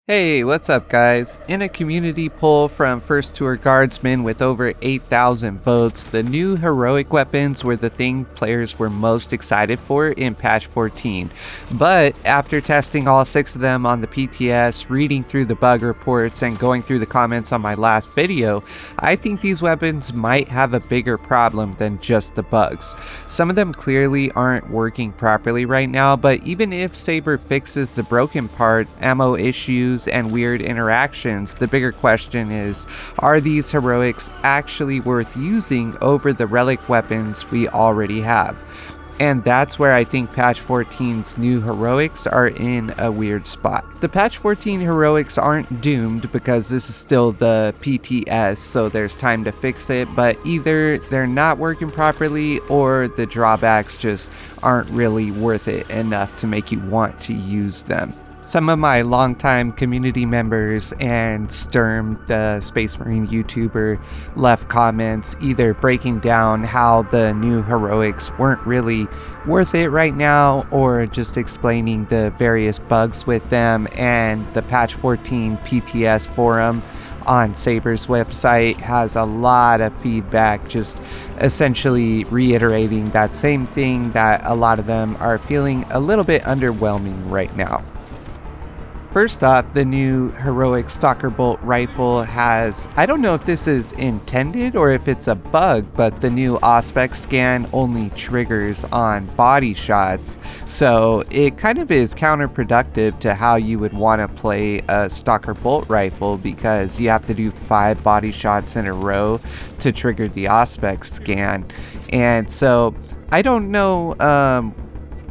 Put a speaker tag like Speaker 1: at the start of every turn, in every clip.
Speaker 1: Hey, what's up guys? In a community poll from First Tour Guardsmen with over 8,000 votes, the new heroic weapons were the thing players were most excited for in patch 14. But after testing all 6 of them on the PTS, reading through the bug reports, and going through the comments on my last video, I think these weapons might have a bigger problem than just the bugs. Some of them clearly aren't working properly right now, but even if Saber fixes the broken part, ammo issues, and weird interactions, the bigger question is, are these heroics actually worth using over the relic weapons we already have? And that's where I think patch 14's new heroics are in a weird spot. The patch 14 heroics aren't doomed because this is still the PTS, so there's time to fix it, but either they're not working properly or the drawbacks just aren't really worth it enough to make you want to use them. Some of my longtime community members and Sturm, the Space Marine YouTuber, left comments either breaking down how the new heroics weren't really worth it right now, or just explaining the various bugs with them, and the patch 14 PTS forum on Saber's website has a lot of feedback, just essentially reiterating that same thing, that a lot of them are feeling a little bit underwhelming right now. First off, the new heroic Stalker Bolt Rifle has, I don't know if this is intended or if it's a bug, but the new Auspex scan only triggers on body shots, so it kind of is counterproductive to how you would want to play a Stalker Bolt Rifle, because you have to do 5 body shots in a row to trigger the Auspex scan. And so I don't know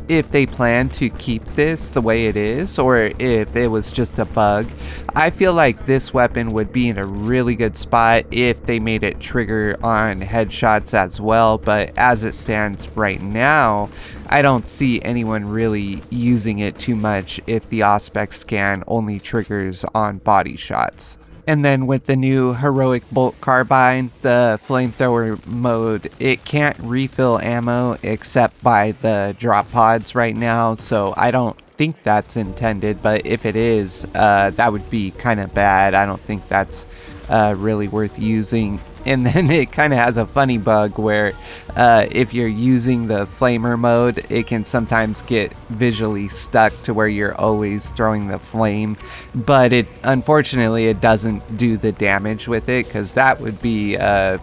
Speaker 1: if they plan to keep this the way it is, or if it was just a bug. I feel like this weapon would be in a really good spot if they made it trigger on headshots as well, but as it stands right now, I don't see anyone really using it too much if the Auspex scan only triggers on body shots. And then with the new heroic bolt carbine, the flamethrower mode, it can't refill ammo except by the drop pods right now, so I don't think that's intended, but if it is, that would be kind of bad. I don't think that's really worth using. And then it kind of has a funny bug where if you're using the flamer mode, it can sometimes get visually stuck to where you're always throwing the flame, but unfortunately it doesn't do the damage with it, because that would be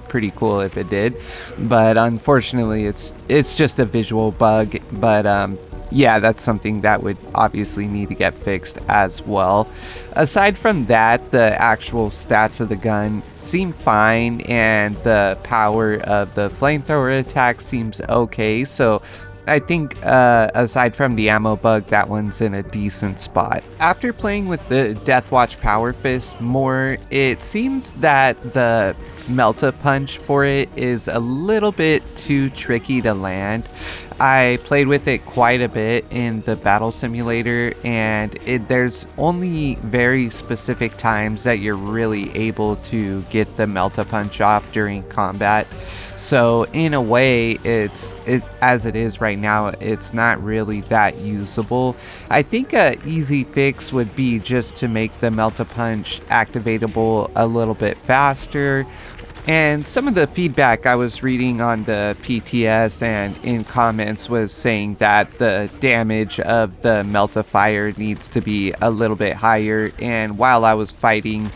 Speaker 1: pretty cool if it did. But unfortunately it's just a visual bug. But yeah, that's something that would obviously need to get fixed as well. Aside from that, the actual stats of the gun seem fine, and the power of the flamethrower attack seems okay, so I think aside from the ammo bug, that one's in a decent spot. After playing with the Deathwatch Power Fist more, it seems that the melt-a-punch for it is a little bit too tricky to land. I played with it quite a bit in the battle simulator, and there's only very specific times that you're really able to get the melt-a-punch off during combat. So in a way, as it is right now, it's not really that usable. I think an easy fix would be just to make the melt-a-punch activatable a little bit faster. And some of the feedback I was reading on the PTS and in comments was saying that the damage of the Meltifier needs to be a little bit higher. And while I was fighting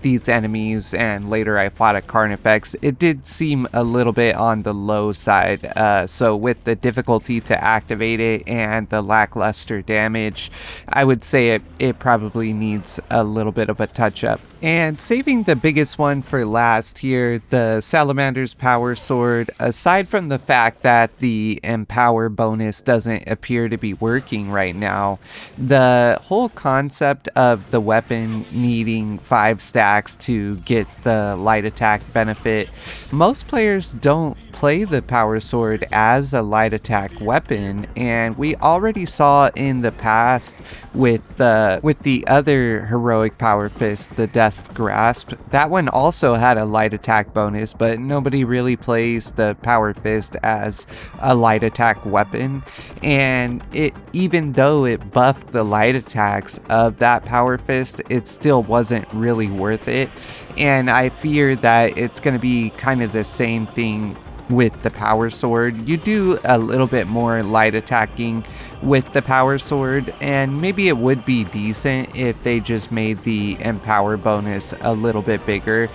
Speaker 1: these enemies, and later I fought a Carnifex, it did seem a little bit on the low side. So with the difficulty to activate it and the lackluster damage, I would say it probably needs a little bit of a touch-up. And saving the biggest one for last here, the Salamanders Power Sword, aside from the fact that the Empower bonus doesn't appear to be working right now, the whole concept of the weapon needing 5 stacks to get the light attack benefit, most players don't play the Power Sword as a light attack weapon, and we already saw in the past with the other heroic Power Fist, the Death's Grasp. That one also had a light attack bonus, but nobody really plays the Power Fist as a light attack weapon. And even though it buffed the light attacks of that Power Fist, it still wasn't really worth it. And I fear that it's going to be kind of the same thing with the Power Sword. You do a little bit more light attacking with the Power Sword, and maybe it would be decent if they just made the Empower bonus a little bit bigger.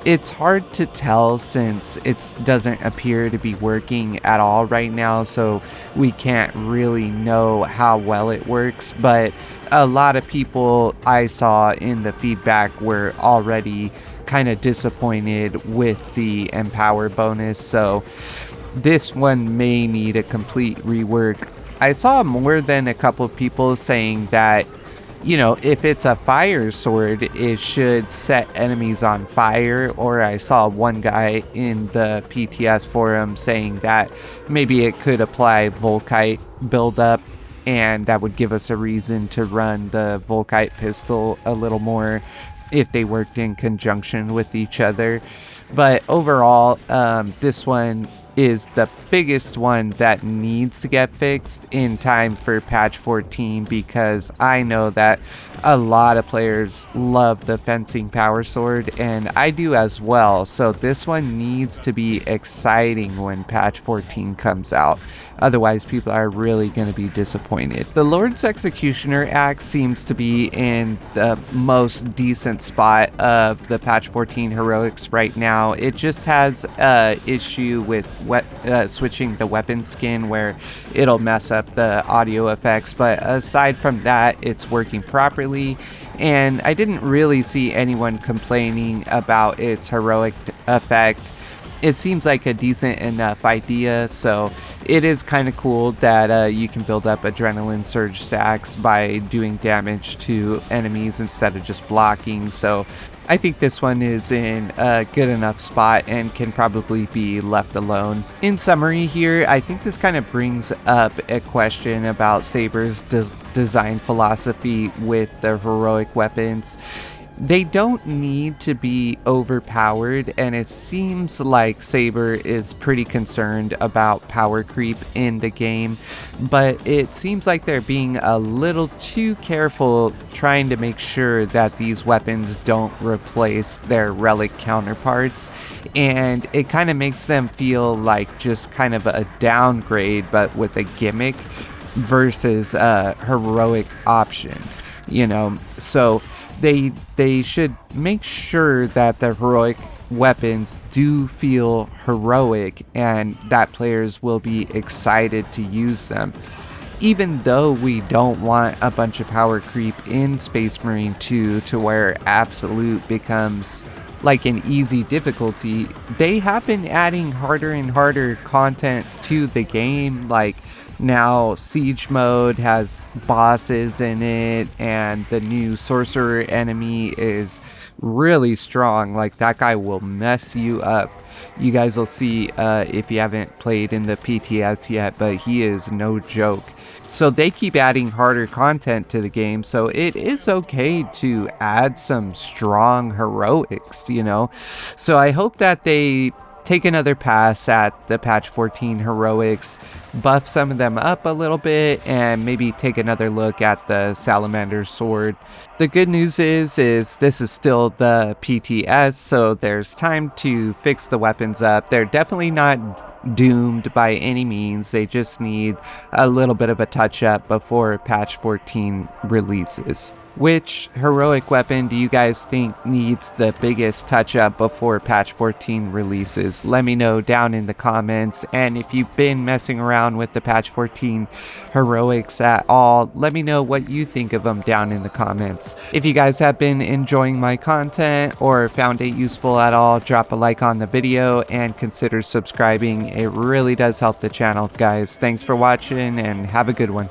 Speaker 1: It's hard to tell since it doesn't appear to be working at all right now, so we can't really know how well it works, but a lot of people I saw in the feedback were already kind of disappointed with the Empower bonus, so this one may need a complete rework. I saw more than a couple of people saying that, you know, if it's a fire sword, it should set enemies on fire, or I saw one guy in the PTS forum saying that maybe it could apply Volkite buildup, and that would give us a reason to run the Volkite pistol a little more if they worked in conjunction with each other. But overall, this one is the biggest one that needs to get fixed in time for patch 14, because I know that a lot of players love the fencing Power Sword, and I do as well, so this one needs to be exciting when patch 14 comes out. Otherwise, people are really going to be disappointed. The Lord's Executioner axe seems to be in the most decent spot of the patch 14 heroics right now. It just has an issue with switching the weapon skin where it'll mess up the audio effects, but aside from that, it's working properly, and I didn't really see anyone complaining about its heroic effect. It seems like a decent enough idea, so it is kind of cool that you can build up adrenaline surge stacks by doing damage to enemies instead of just blocking, so I think this one is in a good enough spot and can probably be left alone. In summary here, I think this kind of brings up a question about Saber's design philosophy with the heroic weapons. They don't need to be overpowered, and it seems like Saber is pretty concerned about power creep in the game, but it seems like they're being a little too careful trying to make sure that these weapons don't replace their relic counterparts, and it kind of makes them feel like just kind of a downgrade but with a gimmick versus a heroic option, you know. So they should make sure that the heroic weapons do feel heroic and that players will be excited to use them. Even though we don't want a bunch of power creep in Space Marine 2 to where Absolute becomes like an easy difficulty, they have been adding harder and harder content to the game. Like now Siege mode has bosses in it, and the new sorcerer enemy is really strong. Like that guy will mess you up. You guys will see if you haven't played in the PTS yet, but he is no joke. So they keep adding harder content to the game, so it is okay to add some strong heroics, you know. So I hope that they take another pass at the patch 14 heroics, buff some of them up a little bit, and maybe take another look at the Salamanders sword. The good news is this is still the PTS, so there's time to fix the weapons up. They're definitely not doomed by any means. They just need a little bit of a touch up before patch 14 releases. Which heroic weapon do you guys think needs the biggest touch up before patch 14 releases? Let me know down in the comments, and if you've been messing around with the patch 14 heroics at all, let me know what you think of them down in the comments. If you guys have been enjoying my content or found it useful at all, drop a like on the video and consider subscribing. It really does help the channel, guys. Thanks for watching and have a good one.